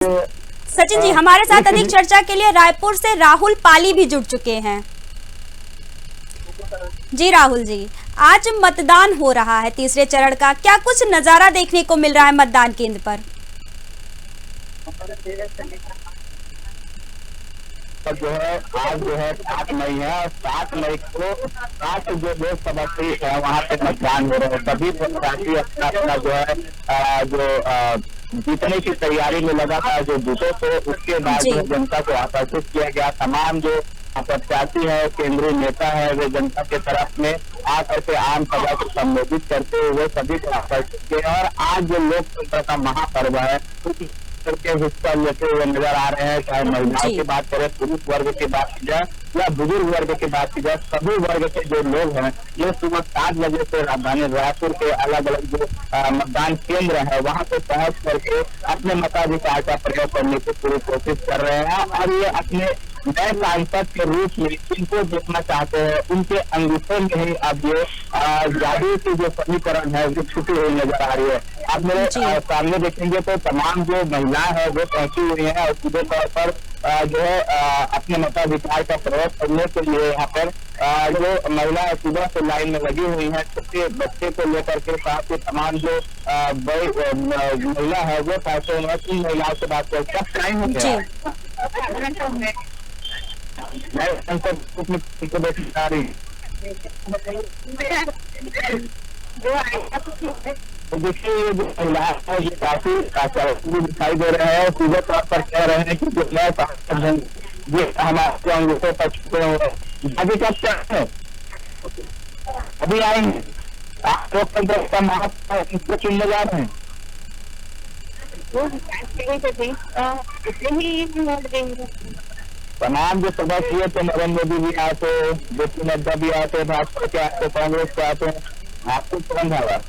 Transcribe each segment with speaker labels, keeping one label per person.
Speaker 1: सचिन जी, हमारे साथ अधिक चर्चा के लिए रायपुर से राहुल पाली भी जुड़ चुके हैं। जी राहुल जी, आज मतदान हो रहा है तीसरे चरण का, क्या कुछ नजारा देखने को मिल रहा है मतदान केंद्र पर?
Speaker 2: जो है आज जो है 7 मई है और 7 मई को 7 जो लोकसभा सीट है वहाँ पे मतदान हो रहे हैं। सभी प्रत्याशी अपना अपना जो है जीतने की तैयारी में लगा था। जो जीते थे उसके बाद जो जनता को आकर्षित किया गया। तमाम जो प्रत्याशी है, केंद्रीय नेता है, वे जनता के तरफ में आकर के आम सभा को संबोधित करते हुए सभी को आकर्षित किया। और आज जो लोकतंत्र का महापर्व है करके हिस्सा लेते हुए नजर आ रहे हैं। चाहे महिलाओं की बात करें, पुरुष वर्ग की बात की जाए या बुजुर्ग वर्ग की बात की जाए, सभी वर्ग के जो लोग हैं ये सुबह 7 बजे से राजधानी रायपुर के अलग अलग जो मतदान केंद्र है वहां पे पहुंच करके अपने मताधिकार का प्रयोग करने की पूरी कोशिश कर रहे हैं। और ये अपने नए सांसद के रूप में जिनको देखना चाहते हैं उनके अंगूठे में ही अब ये जादू की जो समीकरण है वो छुपी हुई नजर आ रही है। आप मेरे सामने देखेंगे तो तमाम जो महिलाएं हैं वो पहुंची हुई हैं और सीधे तौर पर जो है अपने मताधिकार का प्रयोग करने के लिए यहाँ पर जो महिला सुबह से लाइन में लगी हुई है। छोटे बच्चे को लेकर के साथ ही तमाम जो बड़ी महिला है वो पैसे हुए। उन महिलाओं से बात करते हैं। कब टाइम हो गया? मैं देखा रही तो देखिए ये जो महिला है ये काफी दिखाई दे रहे हैं। सीधे तौर पर कह रहे हैं कि जो नए सांसद हैं ये हमारे अंगूठे पर छुपे हुए हैं। आगे कब तक है? अभी आएंगे। आप लोकतंत्र का महत्व इसको चुनने जा रहे हैं। तमाम जो सदस्य तो नरेंद्र मोदी भी आते, जेपी नड्डा भी आते, भाजपा के आते, कांग्रेस के आते हैं। आपको कौन है?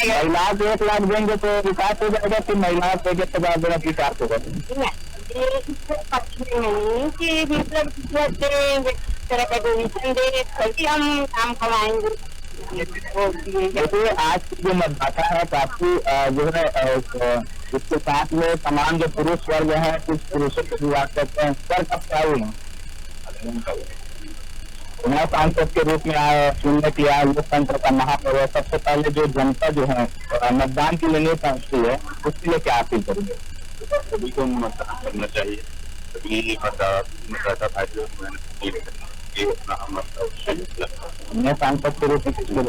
Speaker 2: महिलाओं को 1 लाख देंगे तो विकास हो जाएगा कि महिलाओं को 1,000 देना विकास होगा? हम काम कमाएंगे। देखिए आज की जो मतदाता है काफी जो है इसके साथ में तमाम जो पुरुष वर्ग है कुछ पुरुषों से विवाह करते हैं। सर कब क्या हुई नया सांसद के रूप में आए चुनने की आए लोकतंत्र का महापर्व। सबसे पहले जो जनता जो है मतदान के लिए नहीं पहुंचती है उसके लिए क्या अपील करेंगे? सभी को मतदान करना चाहिए। सभी मतदाता भाइयों नए सांसद के रूप में किसको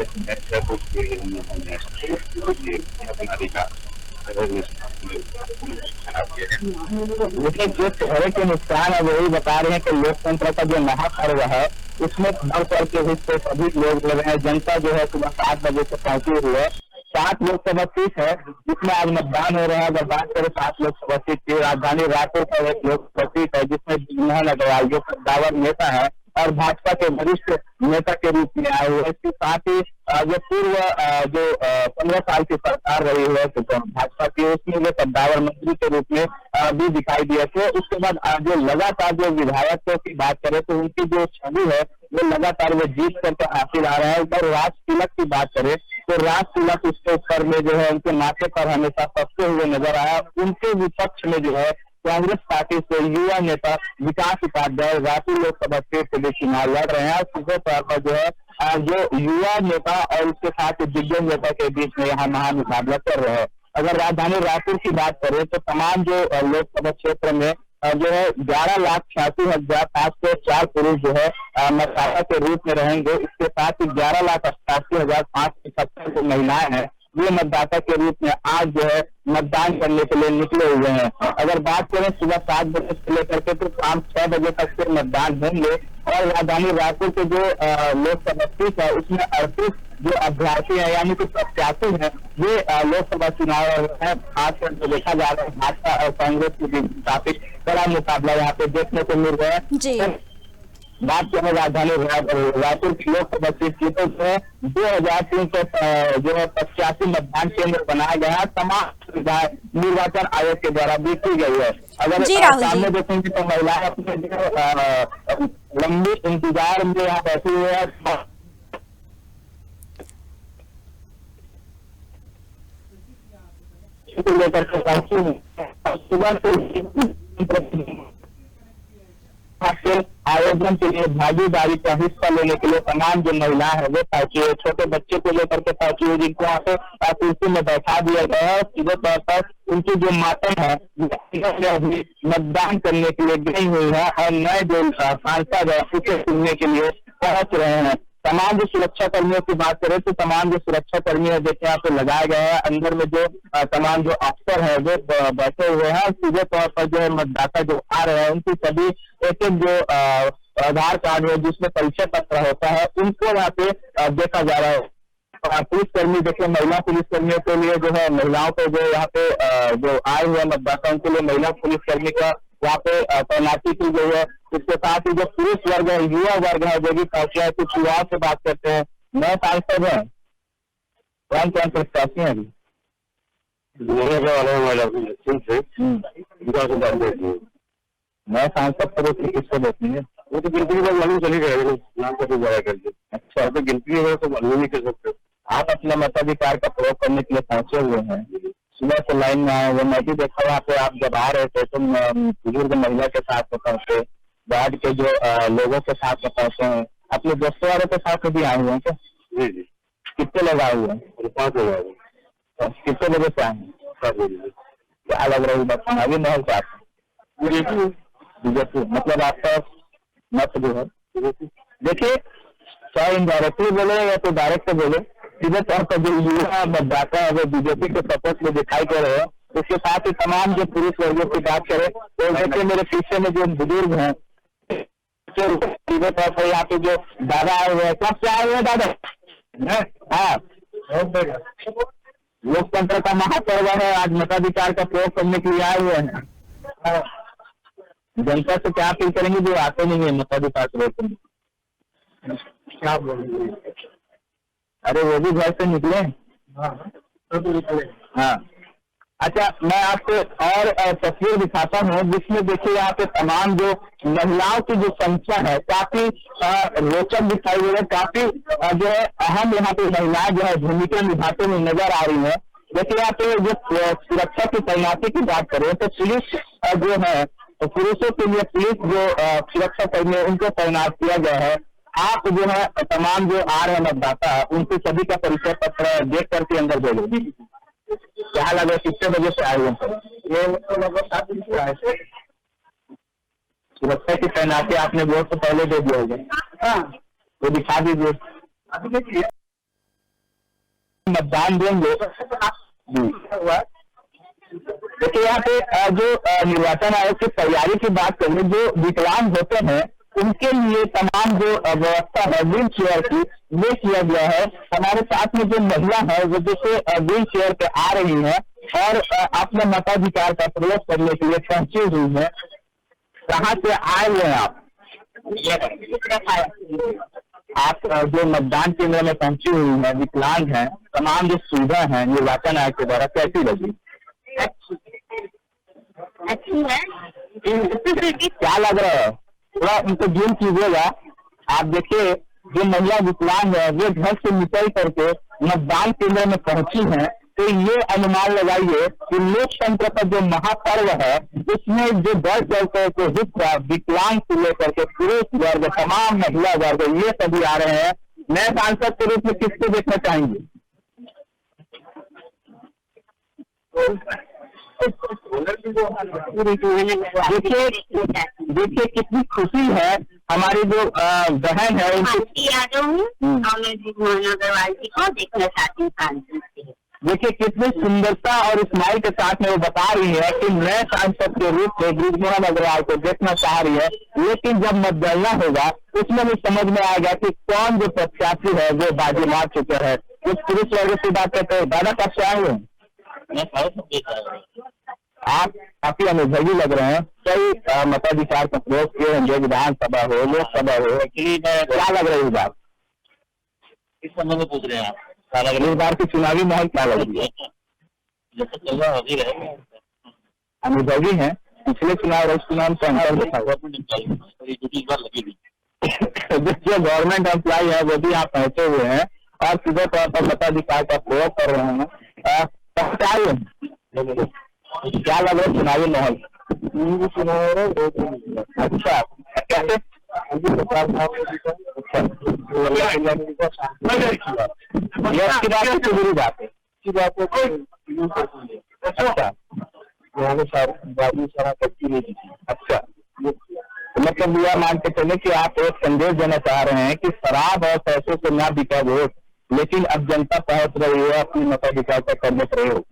Speaker 2: देखिए जो चेहरे के नुकसान है वही बता रहे हैं कि लोकतंत्र का जो महापर्व है उसमें बढ़ चढ़ के हिस्से सभी लोग ले रहे हैं। जनता जो है सुबह 7 बजे से पहुंची हुई है। 7 लोकसभा सीट है जिसमें आज मतदान हो रहा है। अगर बात करें 7 लोकसभा सीट की, राजधानी रायपुर का एक लोकसभा सीट है जिसमें जगमोहन अग्रवाल जो कद्दावर नेता है और भाजपा के वरिष्ठ नेता के रूप में आए हुए। इसके साथ ही जो पूर्व जो 15 साल की सरकार रही है तो भाजपा की उसमें वे कद्दावर मंत्री के रूप में भी दिखाई दिए थे। उसके बाद जो लगातार जो विधायकों की बात करें तो उनकी जो छवि है वो लगातार वो जीत करके हासिल आ रहा है। अगर राज तिलक की बात करें तो राज तिलक उसके ऊपर में जो है उनके माथे पर हमेशा फंसते हुए नजर आया। उनके विपक्ष में जो है कांग्रेस पार्टी से युवा नेता विकास उपाध्याय रायपुर लोकसभा सीट के लिए चुनाव लड़ रहे हैं। और सीधे तौर पर जो है जो युवा नेता और उसके साथ दिग्गज नेता के बीच में यहाँ महामुकाबला कर रहे हैं। अगर राजधानी रायपुर की बात करें तो तमाम जो लोकसभा क्षेत्र में जो है 11,86,504 पुरुष जो है मतदाता के रूप में रहेंगे। इसके साथ ही 11,88,570 जो महिलाएं हैं ये मतदाता के रूप में आज जो है मतदान करने के लिए निकले हुए हैं। अगर बात करें सुबह 7 बजे से लेकर के तो शाम 6 बजे तक से मतदान होंगे। और राजधानी रायपुर के जो लोकसभा सीट है उसमें 38 जो अभ्यर्थी है यानी कि प्रत्याशी है ये लोकसभा चुनाव है। खासकर जो देखा जा रहा है भाजपा और कांग्रेस की काफी बड़ा मुकाबला यहाँ पे देखने को मिल रहा है। बात करें राजधानी रायपुर की लोकसभा सीट की तो 2,300 जो है 85 मतदान केंद्र बनाया गया है। तमाम सुविधाएं निर्वाचन आयोग के द्वारा दी की गई है। अगर सामने देखेंगे तो महिलाएं अपने लंबी इंतजार में यहाँ बैठी हुई है। को लेकर के पहुंची हूँ। सुबह से आयोजन के लिए भागीदारी का हिस्सा लेने के लिए तमाम जो महिला है वो पहुंची है, छोटे बच्चे को लेकर के पहुंची है, जिनको यहाँ पे कुर्सी में बैठा दिया गया है। सीधे तौर पर उनकी जो माता है अभी मतदान करने के लिए गई हुई है और नए जो सांसद है उसे सुनने के लिए पहुंच रहे हैं। तमाम जो सुरक्षा कर्मियों की बात करें तो तमाम जो सुरक्षा कर्मी है देखिए यहाँ पे लगाए गए हैं। अंदर में जो तमाम जो अफसर है वो बैठे हुए हैं। सीधे तौर पर जो मतदाता जो आ रहे हैं उनकी सभी एक एक जो आधार कार्ड है जिसमें परिचय पत्र होता है उनको यहाँ पे देखा जा रहा है। पुलिसकर्मी देखिए, महिला पुलिसकर्मियों के लिए जो है महिलाओं को जो यहाँ पे जो आए हुए मतदाताओं के लिए महिला पुलिसकर्मी का वहाँ पे तैनाती की गई है। इसके साथ ही जो पुरुष वर्ग है, युवा वर्ग है, जो भी पहुंचा है, कुछ युवाओं से बात करते हैं। नए सांसद है, कौन कौन प्रत्याशी है अभी? नए सांसद पर किसको देखेंगे? वो तो गिनती में मालूम चली गए नाम को दोबारा करके। अच्छा, तो गिनती है तो मालूम नहीं कर सकते। आप अपने मताधिकार का प्रयोग करने के लिए पहुंचे हुए हैं, सुबह से लाइन में आए हुए। मैं भी देखा वहाँ पे आप जब आ रहे थे तो बुजुर्ग महिला के साथ में पहुंचे, वार्ड के जो लोगों के साथ में पहुंचे हैं, अपने दोस्तों वालों के साथ भी आए हुए हैं क्या? जी जी। कितने लोग आए हुए हैं? 5 लोग आए हुए। कितने बजे से आए हैं? 7 बजे। क्या लग रहा है बात चुनावी माहौल का? बीजेपी मतलब आपका मत जो है देखिए, चाहे इनडायरेक्टली बोले या तो डायरेक्ट बोले, सीधे तौर पर जो युवा मतदाता है वो बीजेपी के सपोर्ट में दिखाई दे रहे हैं। उसके साथ ही तमाम जो पुरुष वर्गों की बात करें तो देखिए मेरे पीछे में जो बुजुर्ग हैं, सीधे तौर पर यहाँ पे जो दादा आए हुए हैं, कब से आए हुए हैं दादा? हाँ, लोकतंत्र का महापर्व है, आज मताधिकार का प्रयोग करने के लिए आए हुए हैं। जनता से क्या अपील करेंगे जो आते नहीं है मताधिकार प्रयोग करने? क्या बोलेंगे? अरे वो भी घर से निकले। हाँ, अच्छा, मैं आपको और तस्वीर दिखाता हूँ जिसमें देखिए यहाँ पे तमाम जो महिलाओं की जो संख्या है काफी रोचक दिखाई दे रही है। काफी जो है अहम यहाँ पे महिलाएं जो है भूमिका निभाते हुए नजर आ रही है। देखिए यहाँ पे जो सुरक्षा की तैनाती की बात करें तो पुलिस जो है तो पुरुषों के लिए पुलिस जो सुरक्षा कर्मी उनको तैनात किया गया है। आप जो है तमाम जो आ रहे मतदाता उनके सभी का परिचय पत्र देख करके अंदर बोले क्या लगे कितने बजे से आए हुए? ये लगभग 7 बजे से आए थे। सुरक्षा की तैनाती आपने वोट से पहले दे दिया होगा। तो दिखा दीजिए, मतदान देंगे। देखिए यहाँ पे जो निर्वाचन आयोग की तैयारी की बात करें, जो विकलांग होते हैं उनके लिए तमाम जो व्यवस्था है व्हील चेयर की वो किया गया है। हमारे साथ में जो महिला है वो जैसे व्हील चेयर पे आ रही है और अपने मताधिकार का प्रयोग करने के लिए पहुंची हुई है। कहाँ से आए हुए हैं आप? आप जो मतदान केंद्र में पहुंची हुई है, विकलांग है, तमाम जो सुविधा है निर्वाचन आयोग के द्वारा कैसी लगी? अच्छी है। क्या लग रहा है? थोड़ा उनको जूम कीजिएगा। आप देखिए जो महिला विकलांग है वो घर से निकल करके मतदान केंद्र में पहुंची है, तो ये अनुमान लगाइए कि लोकतंत्र का जो महापर्व है उसमें जो बढ़ चढ़ के हिस्सा विकलांग से लेकर के पुरुष वर्ग तमाम महिला वर्ग ये सभी आ रहे हैं। नए सांसद के रूप में किसको देखना चाहेंगे? देखिए कितनी खुशी है हमारी जो बहन है उनकी देखना चाहती हूँ। देखिए कितनी सुंदरता और स्माइल के साथ में वो बता रही है कि नए सांसद के रूप में बृजमोहन अग्रवाल को देखना चाह रही है। लेकिन जब मतगणना होगा उसमें भी समझ में आएगा कि कौन जो प्रत्याशी है वो बाजी मार चुका है। कुछ पुरुष वर्ग से बात करते हैं। दादा कब से आए हुए? आप काफी अनुभवी लग रहे हैं। कई मताधिकार का प्रयोग किए होंगे, विधानसभा हो लोकसभा हो। क्या लग रही है बात इस संबंध में पूछ रहे हैं आप? क्या लग रही है इस बार की चुनावी माहौल क्या लग रही है? अनुभवी है, पिछले चुनाव और चुनाव से अंतर देखा। जो गवर्नमेंट एम्प्लॉय है वो भी यहाँ पहुंचे हुए हैं और सीधे तौर पर मताधिकार का प्रयोग कर रहे हैं। लग रहा है चुनावी माहौल? अच्छा, कैसे? यश की बात है कि बुरी बात है? अच्छा, अच्छा, तो मतलब यह मान के चले कि आप एक संदेश देना चाह रहे हैं कि शराब और पैसों से ना बिका वोट, लेकिन अब जनता पहुंच रही है अपनी मताधिकार का करने प्रयोग।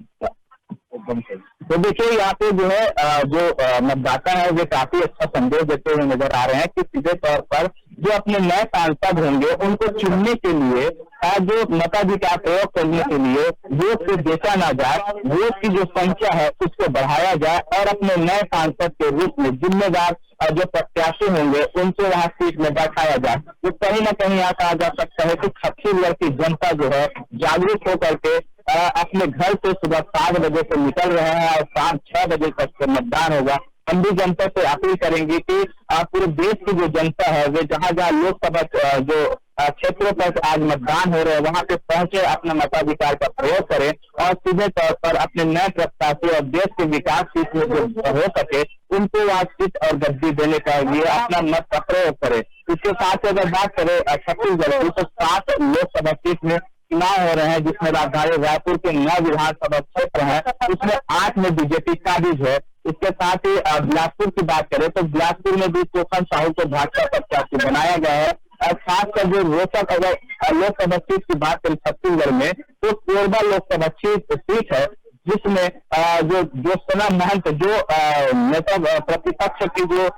Speaker 2: तो देखिए यहाँ पे जो है जो मतदाता है वे काफी अच्छा संदेश देते हुए नजर आ रहे हैं कि सीधे तौर पर जो अपने नए सांसद होंगे उनको चुनने के लिए जो मताधिकार प्रयोग करने के लिए वोट से बेचा ना जाए, वोट की जो संख्या है उसको बढ़ाया जाए और अपने नए सांसद के रूप में जिम्मेदार जो प्रत्याशी होंगे उनसे वहाँ सीट में बैठाया जाए। तो कहीं ना कहीं यहाँ कहा जा सकता है कि छत्तीसगढ़ की जनता जो है जागरूक होकर के अपने घर से सुबह 7 बजे से निकल रहे हैं और शाम 6 बजे तक से मतदान होगा। हम भी जनता से अपील करेंगे कि पूरे देश की जो जनता है वे जहाँ जहाँ लोकसभा जो क्षेत्रों पर आज मतदान हो रहे हैं वहां पे पहुंचे, अपना मताधिकार का प्रयोग करें और सीधे तौर पर अपने नए प्रत्याशी और देश के विकास की जो हो सके उनको आज सीट और गद्दी देने के लिए अपना मत का प्रयोग करें। इसके साथ अगर बात करें छत्तीसगढ़ की तो 7 लोकसभा सीट में चुनाव हो रहे हैं, जिसमें राजधानी रायपुर के 9 विधानसभा क्षेत्र हैं, उसमें 8 में बीजेपी काबिज है। इसके साथ ही बिलासपुर की बात करें तो बिलासपुर में भी चोखन साहू को भाजपा प्रत्याशी बनाया गया है। और खासकर जो रोचक अगर लोकसभा सीट की बात करें छत्तीसगढ़ में तो कोरबा लोकसभा सीट है, जिसमें जो ज्योत्सना महंत जो नेता प्रतिपक्ष की जो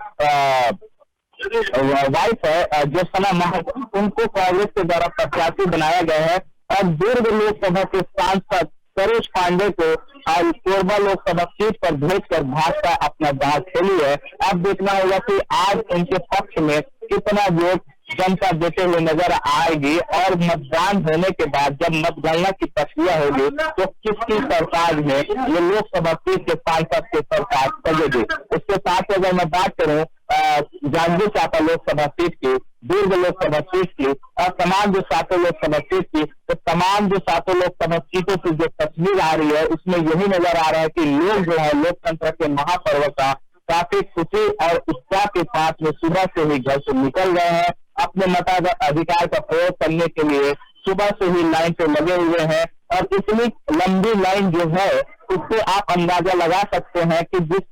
Speaker 2: वाइफ है ज्योत्सना महंत, उनको कांग्रेस के द्वारा प्रत्याशी बनाया गया है। और दुर्ग लोकसभा के सांसद सरोज पांडे को कोरबा लोकसभा सीट पर भेजकर भाजपा अपना दांव खेली है। अब देखना होगा कि आज उनके पक्ष में कितना वोट जनता देते हुए नजर आएगी और मतदान होने के बाद जब मतगणना की प्रक्रिया होगी तो किसकी सरकार में ये लोकसभा सीट के सांसद की सरकार चलेगी। इसके साथ अगर मैं बात करूं जांजगीर चांपा लोकसभा सीट की, दुर्ग लोकसभा सीट की और तमाम जो 7 लोकसभा सीट की, तो तमाम जो 7 लोकसभा सीटों की जो तस्वीर आ रही है उसमें यही नजर आ रहा है कि लोग जो है लोकतंत्र के महापर्व का काफी खुशी और उत्साह के साथ में सुबह से ही घर से निकल गए हैं, अपने मताधिकार का प्रयोग करने के लिए सुबह से ही लाइन पे लगे हुए हैं। और इतनी लंबी लाइन जो है उससे आप अंदाजा लगा सकते हैं कि जिस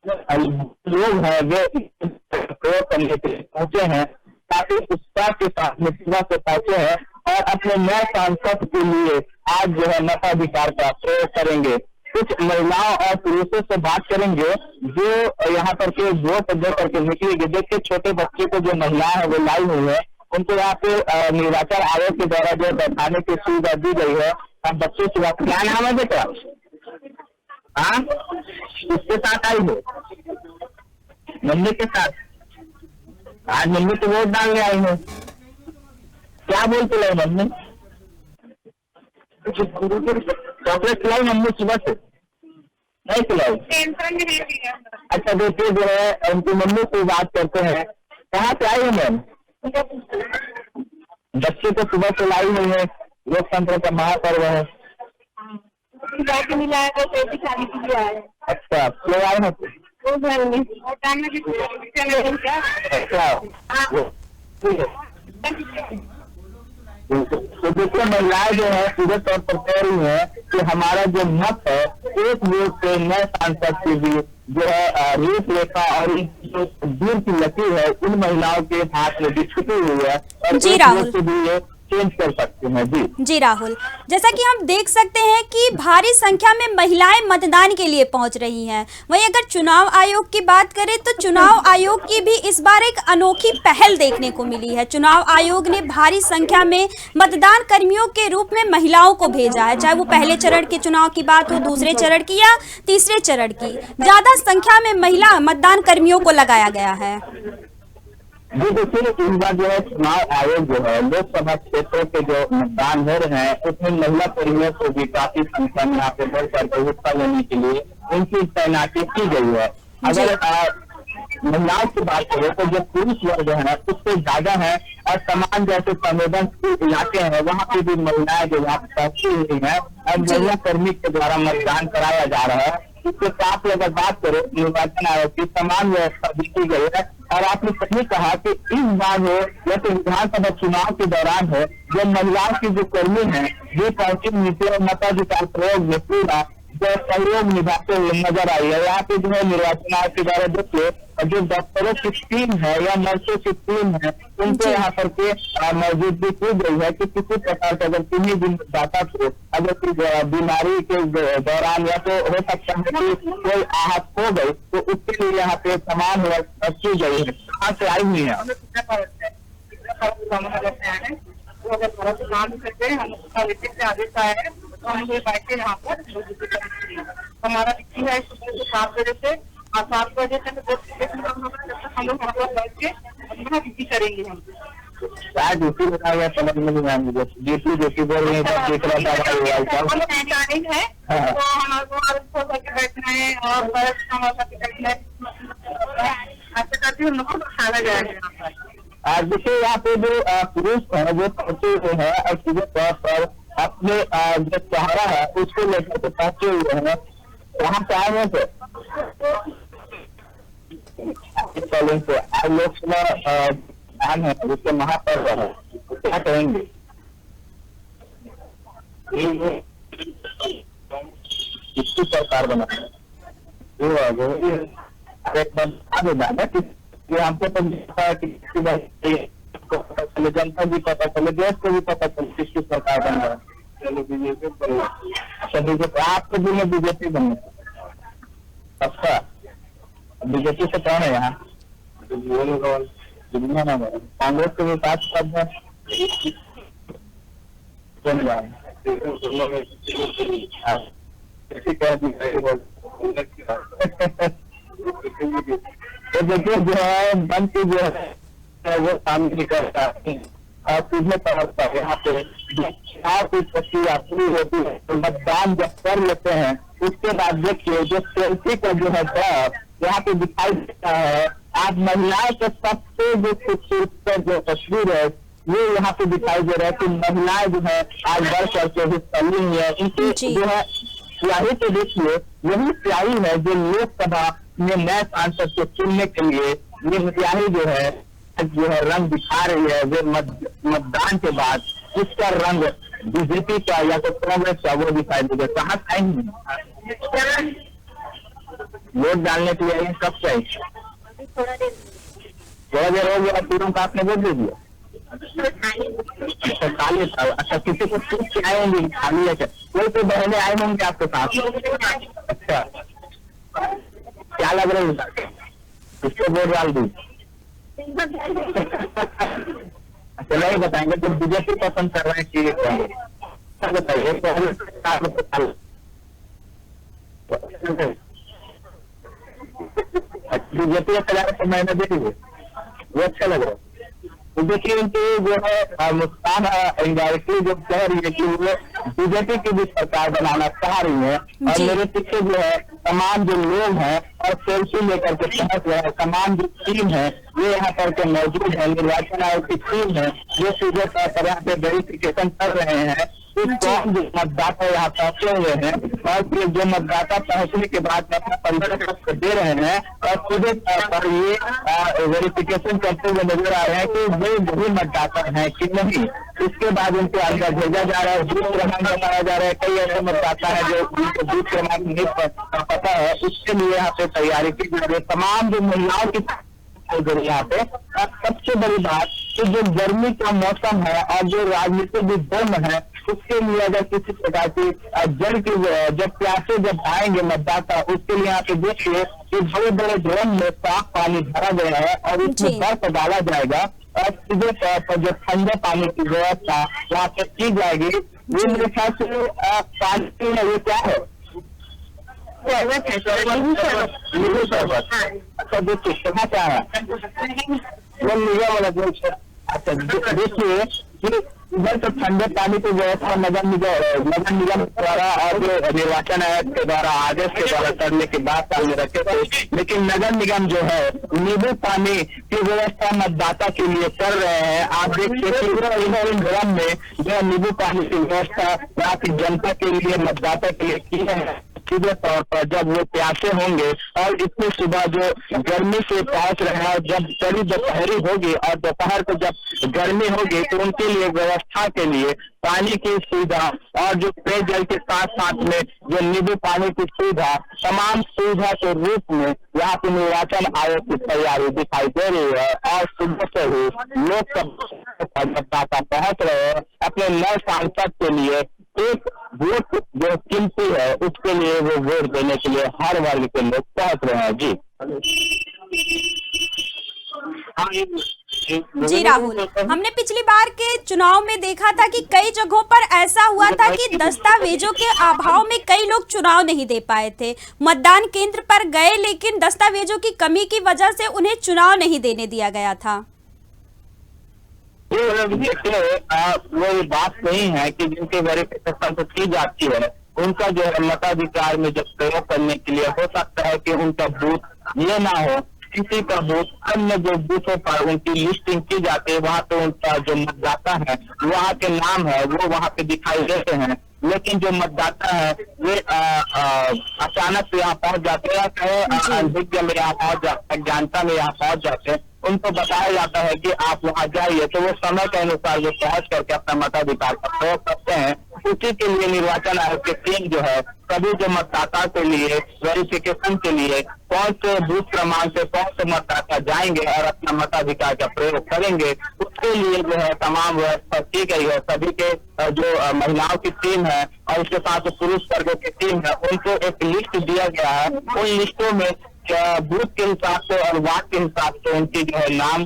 Speaker 2: लोग हैं वे प्रयोग करने के लिए पहुंचे हैं, काफी उत्साह के साथ में सुबह से पहुंचे हैं और अपने नए सांसद के लिए आज जो है मताधिकार का प्रयोग करेंगे। कुछ महिलाओं और पुरुषों से बात करेंगे जो यहाँ पर के वोट दे करके निकलेंगे। देखिए छोटे बच्चे को जो महिलाएं हैं वो लाई हुई है, उनको यहाँ पे निर्वाचन आयोग के द्वारा जो बैठाने की सुविधा दी गई है। अब बच्चे से बात, क्या नाम है बेटा? हाँ, किसके साथ आई हो? मम्मी के साथ। आज मम्मी तो वोट डालने आई है, क्या बोलते रहे मम्मी? चॉकलेट खिलाई मम्मी सुबह से? नहीं खिलाई? अच्छा देखिए जो है उनकी मम्मी से बात करते हैं। कहाँ से आई है मैम? बच्चे को सुबह से लाई हुई है, लोकतंत्र का महापर्व है। अच्छा क्यों आए हैं? तो देखिए महिलाएं जो है सीधे तौर पर कह रही है कि हमारा जो मत है एक वोट से नए सांसद की भी जो है रूपरेखा और जो दूर की लकीर है इन महिलाओं के हाथ में भी छुपी हुई है और
Speaker 1: जी राहुल
Speaker 2: से भी ये चेंज कर सकते हैं। जी
Speaker 1: राहुल, जैसा कि हम देख सकते हैं कि भारी संख्या में महिलाएं मतदान के लिए पहुंच रही हैं। वहीं अगर चुनाव आयोग की बात करें तो चुनाव आयोग की भी इस बार एक अनोखी पहल देखने को मिली है। चुनाव आयोग ने भारी संख्या में मतदान कर्मियों के रूप में महिलाओं को भेजा है, चाहे वो पहले चरण के चुनाव की बात हो, दूसरे चरण की या तीसरे चरण की। ज्यादा संख्या में महिला मतदान कर्मियों को लगाया गया है।
Speaker 2: जी देखिए इस बार जो है चुनाव आयोग जो है लोकसभा क्षेत्रों के जो मतदान हो रहे हैं उसमें महिला कर्मियों को भी काफी संख्या में यहाँ पे बढ़कर के हिस्सा लेने के लिए उनकी तैनाती की गई है। अगर महिलाओं की बात करें तो जो पुरुष वर्ग है उससे ज्यादा है और तमाम जैसे संवेदनशील इलाके हैं वहाँ पे भी महिलाएं जो यहाँ पहुंची हुई है और महिला कर्मी के द्वारा मतदान कराया जा रहा है। इसके साथ अगर बात करें निर्वाचन आयोग की तमाम व्यवस्था देखी गई है। और आपने सही कहा कि इस बार हो या तो विधानसभा चुनाव के दौरान हो, जो महिलाओं की जो कर्मी है जो पश्चिम नीति और मताधिकार प्रयोग में पूरा जो सहयोग निभाते हुए नजर आई है। यहाँ पे जो है निर्वाचन आयोग के द्वारा देखिए जो डॉक्टरों की टीम है या नर्सों की टीम है उनको यहाँ पर के मौजूदगी की गई है कि किसी प्रकार का अगर किन्हीं भी मतदाता को अगर कोई बीमारी के दौरान या तो हो सकता है कि कोई आहत हो गई तो उसके लिए यहाँ पे तमाम व्यवस्था की गई है। कहाँ से आई हुई है?
Speaker 3: वो अगर थोड़ा सा काम करते हैं हम उसका विशेष से आदेश आया है तो हम ये बैठे यहाँ पर हमारा ड्यूटी है सुबह से 7 बजे से और 7 बजे तक हम लोग वहाँ पर बैठ के अपना ड्यूटी करेंगे। हम
Speaker 2: क्या ड्यूटी बताया गया समझ में नहीं आया मुझे। ड्यूटी बोल रही है
Speaker 3: प्लानिंग है तो हमारे करके बैठना है और बैठना है ऐसे करके हम लोग को बैठाया जाएगा यहाँ पर।
Speaker 2: देखिए यहाँ पे जो पुरुष है वो पहुंचे हुए हैं और सीधे तौर पर अपने जो सहारा है उसको लेकर के पहुंचे हुए हैं। वहाँ से आए हैं से आज लोकसभा है जिसके महापर्व है, क्या कहेंगे? किसकी सरकार बना एक बता कि हमको तो पता चले, जनता भी पता चले, देश को भी पता चले किसकी सरकार बन रहा है। चलो बीजेपी अच्छा बीजेपी आपके दिल में बीजेपी बनने अच्छा बीजेपी से कौन है यहाँ? कांग्रेस के भी 5 पद है तो देखिए जो है बन के जो है वो काम नहीं करता और सीधे तौर पर यहाँ पे चुनाव की प्रक्रिया पूरी होती है तो मतदान जब कर लेते हैं उसके बाद देखिए जो सेल्फी का जो है दौर यहाँ पे दिखाई देता है। आज महिलाओं के सबसे जो खूबसूरत जो तस्वीर है वो यहाँ पे दिखाई दे रहा है कि महिलाएं जो है आज बढ़ चढ़ के हिस्सा ली है। इनकी जो है स्याही तो देखिए यही स्याही है जो लोकसभा में नए सांसद को चुनने के लिए ये स्याही जो है रंग दिखा रही है। वो मतदान के बाद इसका रंग बीजेपी का या तो कांग्रेस का वो दिखाई देगा। कहाँ आएंगे वोट डालने के लिए कब चाहिए? थोड़ा देर हो गया तुरंत आपने वोट दे दिया। अच्छा खाली था। अच्छा किसी को पूछ के आए होंगे खाली है? कोई तो बहने आए होंगे आपके साथ? अच्छा क्या लग रहा है किसको वोट डाल दी? अच्छा नहीं बताएंगे तो बीजेपी पसंद कर रहे हैं कि बताइए। बीजेपी का महीना दे दीजिए वो अच्छा लग रहा है। तो देखिए इनकी जो है मुस्कान इंडायरेक्टली जो कह रही है कि वो बीजेपी की भी सरकार बनाना चाह रही है और मेरे पीछे जो है तमाम जो लोग हैं और सेल्फी लेकर के पहुंच रहे हैं तमाम जो टीम है ये यहाँ पर के मौजूद है। निर्वाचन आयोग की टीम है जो सीधे तौर पर यहाँ पे वेरिफिकेशन कर रहे हैं कौन जो मतदाता यहाँ पहुंचे हुए हैं और फिर जो मतदाता पहुंचने के बाद अपना परिचय पत्र दे रहे हैं और सीधे तौर पर ये वेरिफिकेशन करते हुए नजर आ रहे हैं कि वे वही मतदाता हैं कि नहीं। इसके बाद उनके अंदर भेजा जा रहा है, बूथ क्रमांक बताया जा रहा है। कई ऐसे मतदाता है जो उनको बूथ क्रमांक नहीं पता है, उसके लिए यहाँ पे तैयारी की जा रही है। तमाम जो महिलाओं की यहाँ पे सबसे बड़ी बात कि जो गर्मी का मौसम है और जो राजनीतिक जो दम है उसके लिए अगर किसी प्रकार की जल की जब प्यासे जब आएंगे मतदाता उसके लिए यहाँ पे देखिए कि बड़े बड़े ड्रम में साफ पानी भरा गया है और इसमें बर्फ डाला जाएगा और सीधे तौर पर जो ठंडे पानी की व्यवस्था वहाँ पे की जाएगी। ये मेरे ख्याल से पानी है ये क्या है? नींबू शरबत। अच्छा देखिए कहाँ से आया वो निगम वाला। अच्छा देखिए कि इधर तो ठंडे पानी की व्यवस्था नगर निगम द्वारा और जो निर्वाचन आयोग के द्वारा आदेश के द्वारा करने की बात सामने रखे थे, लेकिन नगर निगम जो है नींबू पानी की व्यवस्था मतदाता के लिए कर रहे हैं। आप देखिए इन में जो नींबू पानी की व्यवस्था यहाँ की जनता के लिए मतदाता के लिए की है। सीधे तौर पर जब वो प्यासे होंगे और इतनी सुबह जो गर्मी से पहुंच रहे हैं, जब कड़ी दोपहरी होगी और दोपहर को जब गर्मी होगी तो उनके लिए व्यवस्था के लिए पानी की सुविधा और जो पेयजल के साथ साथ में जो नींबू पानी की सुविधा, तमाम सुविधा के रूप में यहाँ पे निर्वाचन आयोग की तैयारी दिखाई दे रही है। और सुबह से ही लोग मतदाता पहुंच रहे हैं अपने नए सांसद के लिए। एक वोट जो कीमती है उसके लिए वो वोट देने के लिए हर वर्ग के लोग पहुंच रहे हैं।
Speaker 1: जी राहुल, हमने पिछली बार के चुनाव में देखा था कि कई जगहों पर ऐसा हुआ था कि दस्तावेजों के अभाव में कई लोग चुनाव नहीं दे पाए थे, मतदान केंद्र पर गए लेकिन दस्तावेजों की कमी की वजह से उन्हें चुनाव नहीं देने दिया गया था।
Speaker 2: वो बात नहीं है कि जिनके वेरिफिकेशन की जाती है उनका जो है मताधिकार में जब प्रयोग करने के लिए हो सकता है कि उनका बूथ ये ना हो, किसी का बूथ अन्य जो बूथों पर उनकी लिस्टिंग की जाती है वहाँ पे उनका जो मतदाता है वहाँ के नाम है वो वहाँ पे दिखाई देते हैं, लेकिन जो मतदाता है वे अचानक से यहाँ पहुँच जाते हैं, चाहे अनभिज्ञ में यहाँ पहुँच जाते हैं, अज्ञानता में यहाँ पहुँच जाते हैं। उनको बताया जाता है कि आप वहाँ जाइए तो वो समय के अनुसार वो पहुँच करके अपना मताधिकार का प्रयोग करते हैं। उसी के लिए निर्वाचन आयोग की टीम जो है सभी जो मतदाता के लिए वेरिफिकेशन के लिए कौन से बूथ क्रमांक से कौन से मतदाता जाएंगे और अपना मताधिकार का प्रयोग करेंगे, उसके लिए जो है तमाम व्यवस्था की गई है। सभी के जो महिलाओं की टीम है और उसके साथ पुरुष वर्ग की टीम है उनको एक लिस्ट दिया गया है। उन लिस्टों में बूथ के हिसाब से और वार्ड के हिसाब से उनकी जो है नाम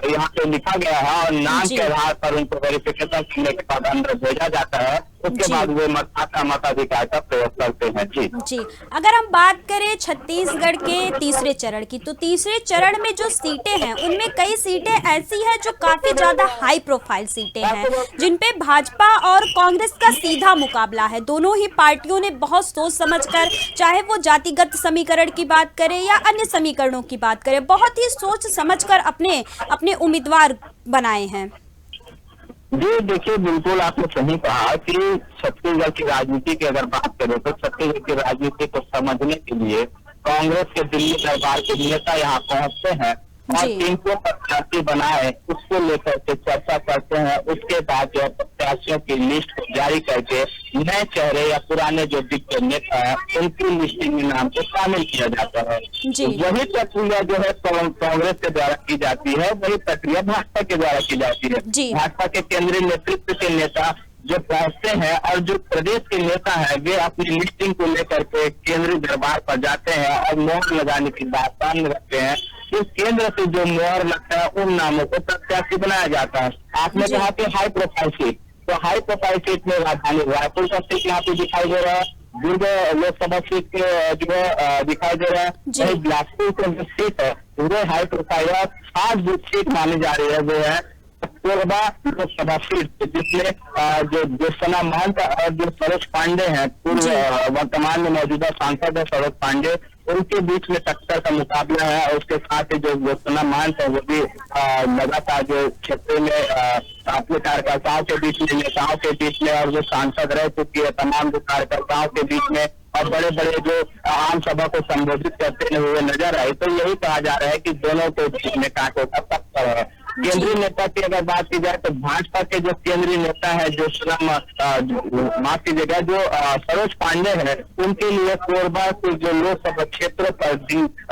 Speaker 2: यहाँ पे लिखा गया है और नाम के आधार पर उनको वेरिफिकेशन करने के बाद अंदर भेजा जाता है। उसके बाद वे मताधिकार का प्रयोग करते हैं। जी,
Speaker 1: अगर हम बात करें छत्तीसगढ़ के तीसरे चरण की, तो तीसरे चरण में जो सीटें हैं उनमें कई सीटें ऐसी हैं जो काफी ज्यादा हाई प्रोफाइल सीटें हैं, जिनपे भाजपा और कांग्रेस का सीधा मुकाबला है। दोनों ही पार्टियों ने बहुत सोच समझकर, चाहे वो जातिगत समीकरण की बात करें या अन्य समीकरणों की बात करें, बहुत ही सोच समझकर अपने उम्मीदवार बनाए हैं।
Speaker 2: जी देखिए, बिल्कुल आपने सही कहा कि छत्तीसगढ़ की राजनीति की अगर बात करें तो छत्तीसगढ़ की राजनीति को समझने के लिए कांग्रेस के दिल्ली दरबार के नेता यहाँ पहुंचते हैं और किनको प्रत्याशी बनाए उसको लेकर के चर्चा करते हैं। उसके बाद जो प्रत्याशियों की लिस्ट को जारी करके नए चेहरे या पुराने जो दिग्गज नेता है उनकी लिस्टिंग में नाम को शामिल किया जाता है। वही प्रक्रिया जो है कांग्रेस के द्वारा की जाती है, वही प्रक्रिया भाजपा के द्वारा की जाती है। भाजपा के केंद्रीय नेतृत्व के नेता जो पहुंचते हैं और जो प्रदेश के नेता है वे अपनी लिस्टिंग को लेकर के केंद्रीय दरबार पर जाते हैं और मोहर लगाने की बात सामने रखते हैं। इस केंद्र से जो मोहर लगता है उन नामों को प्रत्याशी बनाया जाता है। आपने कहा कि हाई प्रोफाइल सीट, तो हाई प्रोफाइल सीट में राजधानी रायपुर का सीट यहाँ पे दिखाई दे रहा है, दुर्ग लोकसभा सीट के जो है दिखाई दे रहा है, वही बिलासपुर की जो सीट है वो हाई प्रोफाइल है। 7 जो सीट मानी जा रही है वो है कोरबा लोकसभा सीट, जिसमें जो ज्योत्सना महंत और जो सरोज पांडे हैं, पूर्व वर्तमान में मौजूदा सांसद है सरोज पांडे, उनके बीच में टक्कर का मुकाबला है। और उसके साथ ही जो ज्योत्सना महंत है वो भी लगातार जो क्षेत्र में अपने कार्यकर्ताओं के बीच में, नेताओं के बीच में और जो सांसद रह चुकी है तमाम जो कार्यकर्ताओं के बीच में और बड़े बड़े जो आम सभा को संबोधित करते हुए नजर आए। तो यही कहा जा रहा है कि दोनों के बीच में कांटों का टक्कर है। केंद्रीय नेता की अगर बात की जाए तो भाजपा के जो केंद्रीय नेता है जो माफ कीजिएगा जो सरोज पांडे हैं, उनके लिए कोरबा के जो लोकसभा क्षेत्र पर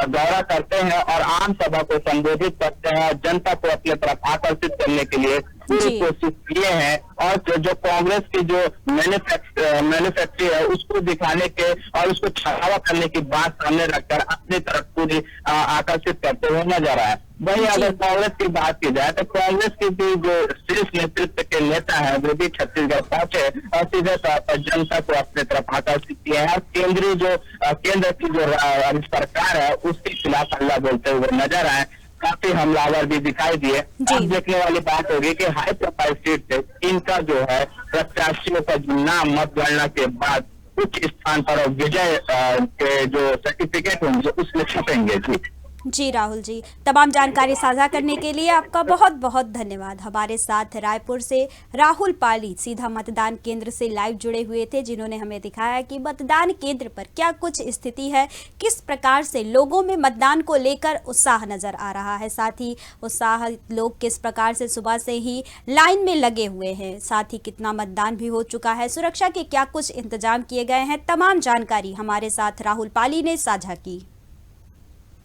Speaker 2: दौरा करते हैं और आम सभा को संबोधित करते हैं, जनता को अपने तरफ आकर्षित करने के लिए पूरी कोशिश किए हैं। और जो कांग्रेस की जो मैन्युफैक्चर है उसको दिखाने के और उसको छावा करने की बात सामने रखकर अपनी तरफ पूरी आकर्षित करते हुए नजर आए। वही अगर कांग्रेस की बात की जाए तो कांग्रेस की भी जो शीर्ष नेतृत्व के नेता है वो भी छत्तीसगढ़ पहुंचे और सीधे तौर पर जनता को अपने तरफ आकर्षित किए हैं। केंद्र की जो सरकार है उसके खिलाफ हल्ला बोलते हुए नजर आए, काफी हमलावर भी दिखाई दिए। अब देखने वाली बात होगी कि हाई प्रोफाइल सीट से इनका जो है प्रत्याशियों का जो नाम मतगणना के बाद उच्च स्थान पर विजय के जो सर्टिफिकेट होंगे उसमें छपेंगे।
Speaker 1: जी राहुल जी, तमाम जानकारी साझा करने के लिए आपका बहुत बहुत धन्यवाद। हमारे साथ रायपुर से राहुल पाली सीधा मतदान केंद्र से लाइव जुड़े हुए थे, जिन्होंने हमें दिखाया कि मतदान केंद्र पर क्या कुछ स्थिति है, किस प्रकार से लोगों में मतदान को लेकर उत्साह नजर आ रहा है, साथ ही उत्साह लोग किस प्रकार से सुबह से ही लाइन में लगे हुए हैं, साथ ही कितना मतदान भी हो चुका है, सुरक्षा के क्या कुछ इंतजाम किए गए हैं। तमाम जानकारी हमारे साथ राहुल पाली ने साझा की।